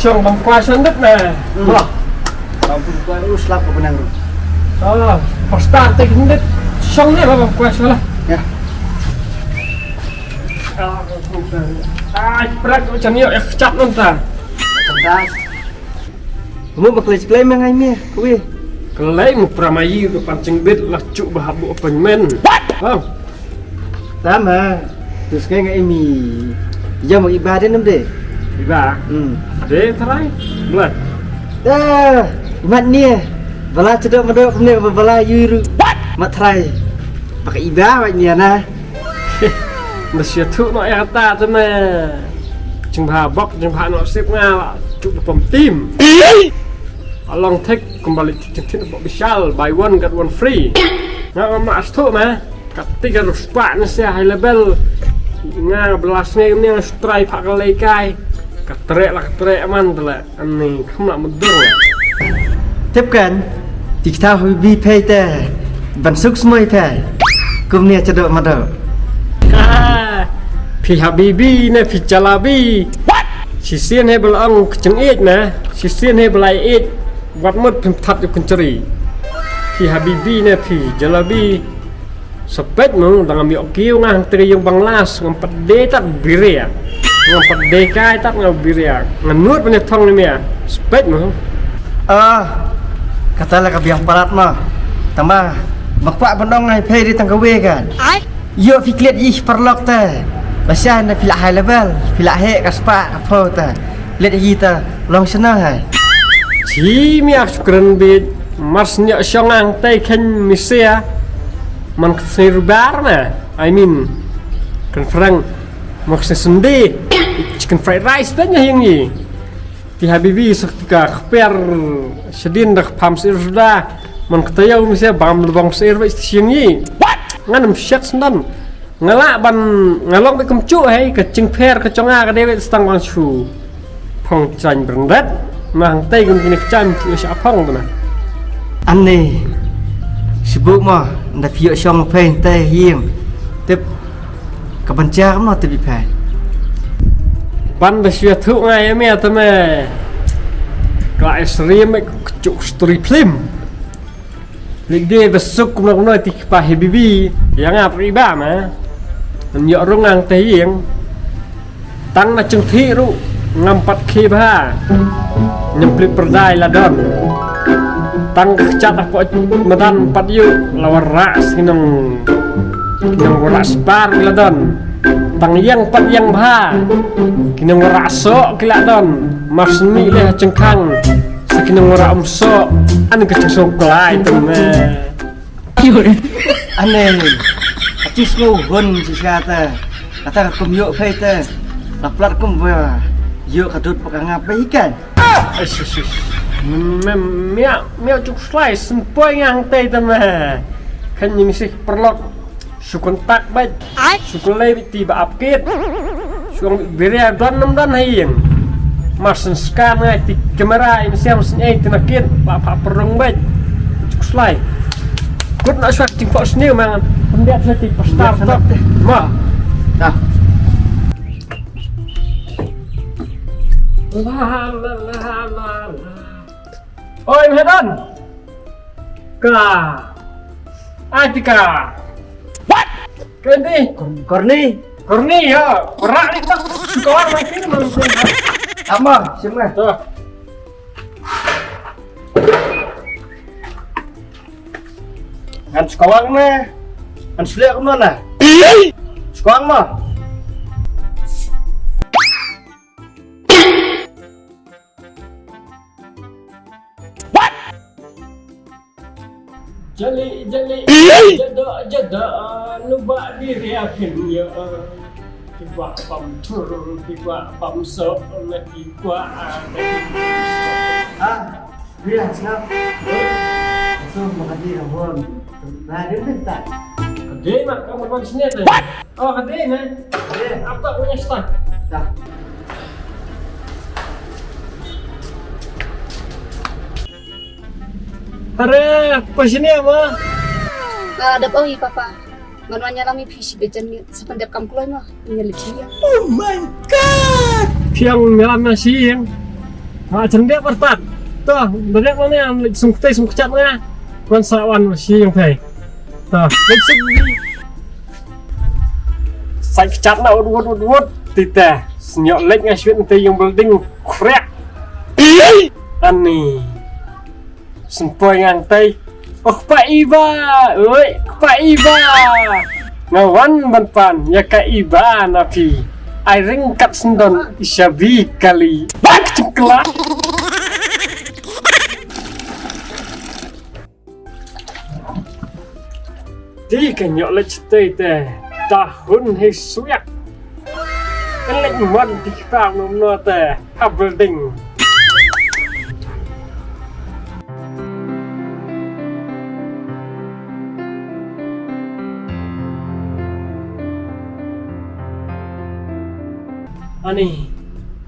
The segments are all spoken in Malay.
syong bangkuasan dek na. Wah. Kampung kuan uslap ko nang. Oh, pasta tek ndet syong ni ba bangkuas wala. Ya. Berat macam ni cap nonton. Tentang. Kamu bakal mengai me, kuwi. Kelai mu pramayi ke pancing bet lah cuk bahabu appointment. Bang. Tama. Terus kayak nggak ini. Dia mau ibadah nem deh. Iba. Ade tarai. Buat. Dah. Imat ni. Bala cedok medok ni bala yuru. Mat try. Pakai ibadah ni na. Masih tu nak yang kata tu mah. Jeng bahabok jeng bahano sip ngah cuk pom tim. Along take kembali titik official buy one get one free. Nah mas tu mah. Ketika ruspak ni saya high level. Nga belas ni yang strike pak kalai kai. Ketrek man tu lah. Ani kamu nak mudur lah. Tiếp kan. Kita hobi pay te. Bansuk semua pay. Kum ni cedok medok. Pi Habibi ni pi Jalabi. Sisian he belang keceng it na. Sisian he belai it. Wat mud pemtat yu kenceri. Pi Habibi ni pi Jalabi. Sepet mu dengan miok kiu ngang teri yung banglas ngam pede tak biria. Ngam pede kai tak ngam biria. Nganut punya tong ni ya. Sepet mu. Katalah kabiang parat mah. Tambah bakpak bendong ngai pay di tangkawe kan. Yo fiklet ih perlok ta. Basah na pila high level, pila he kaspa apa ta. Let kita long sana hai. Ci mi ak sukran bit. Mas nya syongang tai kan misia. Man kesirbar na. I mean kan frang maksud sendi. Chicken fried rice tanya yang ni. Ti Habibi seketika keper sedin dak pam sir sudah. Man ketayau misia bam lubang sir wis siang ni. Nganam syat sendan. Ngalak ban ngalong bekem cu hai kecing per keconga ka dewe stang bang chu. Phong chan brendat mang tai gun kini chan chu siapong tu na. Aneh. Sibuk mah ndak piok syong pay teh hiang. Tip kebencang mah tip pay. Ban besia tu ngai me tu me. Ka esrim cuk story film. Ligde besuk kumna tik pa Habibi yang apa iba mah. Nyok rungang teh yang tang na chung thi ru ngampat khi ba. Nyemplit perdai ladon. Tang cat apa medan pat yu lawar ras kinong ras par ladon. Tang yang pat yang ba. Kinong raso kiladon. Masmi leh cengkang. Sakinong ramso an keceng soklai tu mah. Aneh. Atis lu gon si kata. Kata kum yuk pay te. Laplat kum ba. Yuk kadut pakai ngapai ikan. Mia cuk slice sempoi yang teh tu mah. Kan ni mesti perlok sukun tak baik. Sukun lay tiba upkit. Sukun beria dan hayang. Masen scan ngai ti kamera ini siapa senyai tinakit apa perung baik. Cuk slice. Kut nak suat ting fos new mangan. Pendiat saya ti start up. Mah. Dah. La. Oi, Medan. Ka. Atika. What? Kendi. Korni ya. Berak ni tak sekolah makin manusia. Apa? Semua. Tuh. Kan sekolah mah. Kan sulit ke mana? Sekolah mah. Jali jada nuba diri akhir ya. Tiba pam tur, tiba pam so, tiba Bilang siap. So makadi rahon. Nah, dia minta. Kade mak kamu bang sini tu. Oh kade ni. Apa punya start? Dah. Are, apa sini ama? Ada bawi papa. Manwanya lami fish bejan sependap kam kulai mah nyelip dia. Oh my god. Siang nyalam nasi yang. Macam dia berpat. Tuh, banyak mana yang sungkete sungkecat mana. Wan sawan masih yang pay. Tuh, langsung di. Saya kecat na udut tita. Senyok lek ngasih nanti yang building krek. Ani. Sempoy ngantai. Oh Pak Iba, oi Pak Iba. Ngawan banpan ya Kak Iba napi. Ai ringkat sendon isyabi kali. Bak cengkelak. Di kenyok lek cetai teh tahun hisuyak. Lek mon di pang nomno teh ha building. Ani,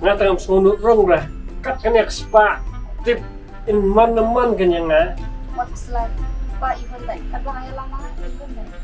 ngatang semunut rong lah. Kat kan yak spa tip in man kan yang nga. Mat selat Pak Ivan like kadang ayo lama Ivan like.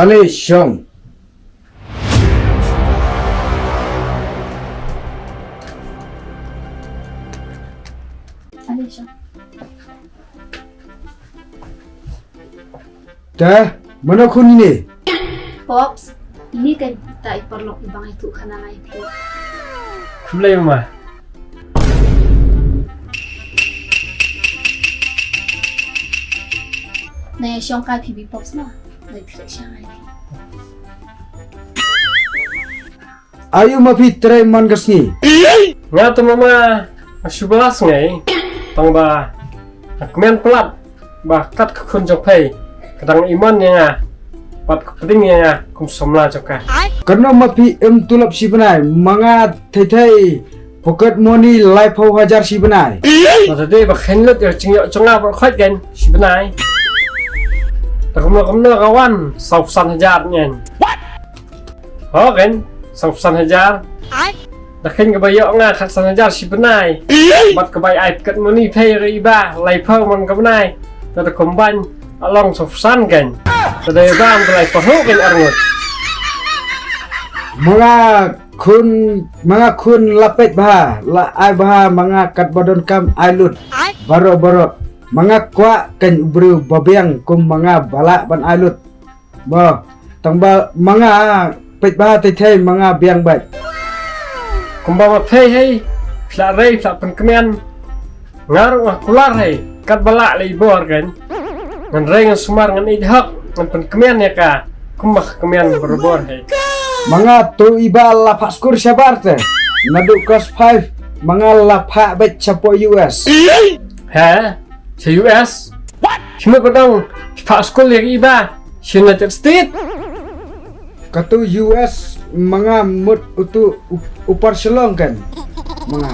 Ale Shong. Alisha. Dah, mana kun ini? Pops, ini kan tak perlu ibang itu karena naik itu. Kulai mah. Nah, Shong kai PB Pops mah. Like siya ay. Ayo mapi try man kasni. Nga tu mama asyubalas ngai. Tang ba kemen pelat. Bah kat ke kun jok pay. Kadang iman yang pat kepenting yang kum somla joka. Karena mapi tulap si benai, manga thai pocket money life how hajar si benai. Tadi bah henlut ya cingok cenga berkhot kan si benai. Terkumno kawan, sausan hajar nyen. Oh kan, sausan hajar. Dakin kebayok nga kaksan hajar si benai. Bat kebay ai kat muni pay riba, lai pau man ka benai. Tadi komban along sausan kan. Tadi bang kelai pahu kan arngut. Mga kun lapet baha, la ai baha mga kat badon kam ailut. Baro. Mga kwa kan ubru babiang kum mga balak ban alut. Ba, tangba mga pet baha tei mga biang bat. Kumbawa pay hey, fla rei fla penkemen. Ngaruh kular hey, kat balak lei bor kan. Ngan rei ngan sumar ngan idhak ngan penkemen ya ka. Kumbah kemen berbor hey. Mga tu iba lapak skur sabar te. Naduk kos 5 mga lapak bet capo US. Ha? Sa US? What? Cuma kadang pak school yang iba, United States. Katu US mga mut utu upar selong kan. Mga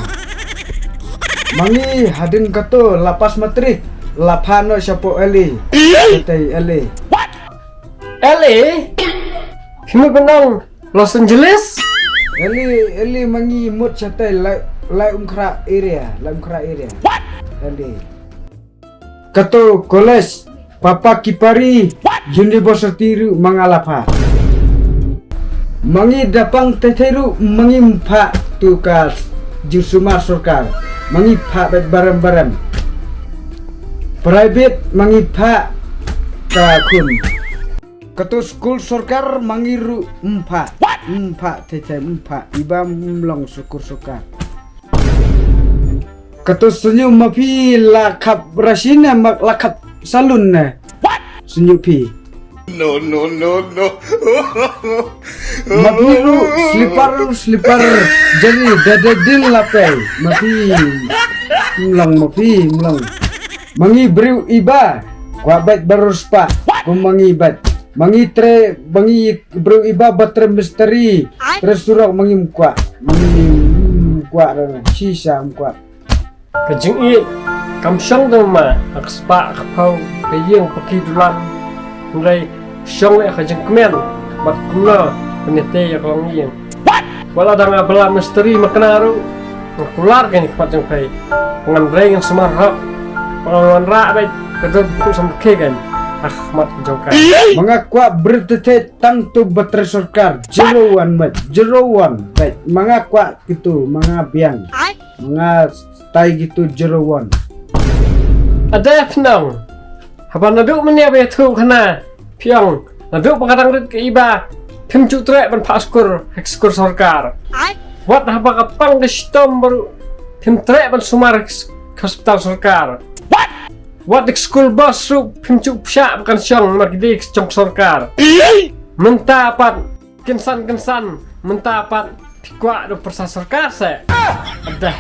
mangi hadin katu lapas matri lapano sapo eli. Katai eli. What? LA? Cuma kadang Los Angeles? Eli mangi mut satai lai umkra area. What? Eli. Kato college papa kipari university ru mangalapa mangi dapang teteru mangi mpa tukas jusuma sorkar mangi pa bet barang private mangi pa ka kun kato school sorkar mangi ru mpa tete mpa ibam long syukur sorkar kato senyum mapi lakap rasina mak lakap salun na senyum pi Mabiru slipar jadi dadadil lapai mapi mlang mangi briu iba kuabat baruspa kumangibat mangi briu iba batre misteri terus surau mangi mukwa sisa mukwa kajing i kamsyong tu ma akspa akpau kayeng pakidulan mulai syong le kajing kemen mat kuna penete ya kalau ngiyeng wala dang abala misteri maknaru kular kan ikpat jeng pai ngamreng yang semarhak pengawan ra baik kedut ku samkegan Ahmad Jongkai mengakwa bertete tangtu batre sarkar jerowan baik mengakwa gitu mengabiang mengastai gitu jerowan ada penang haba naduk menia betu kana piang naduk pakadang rit ke iba pimcu trek ban paskur ekskur sarkar wat haba kapang de stom baru pim trek ban sumar hospital sarkar wat dik school bus su pimcu psya bukan syong margidi cong sarkar mentapat kensan mentapat pikwa do persa sarkar se ada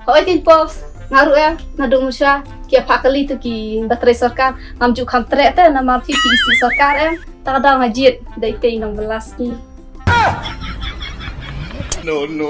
Hoi tin pos ngaru ya nadung musya kia pakali tu ki baterai sarkar amju kham trek te na marfi isi sarkar tak ada ngajit dai te 16 ki No. No.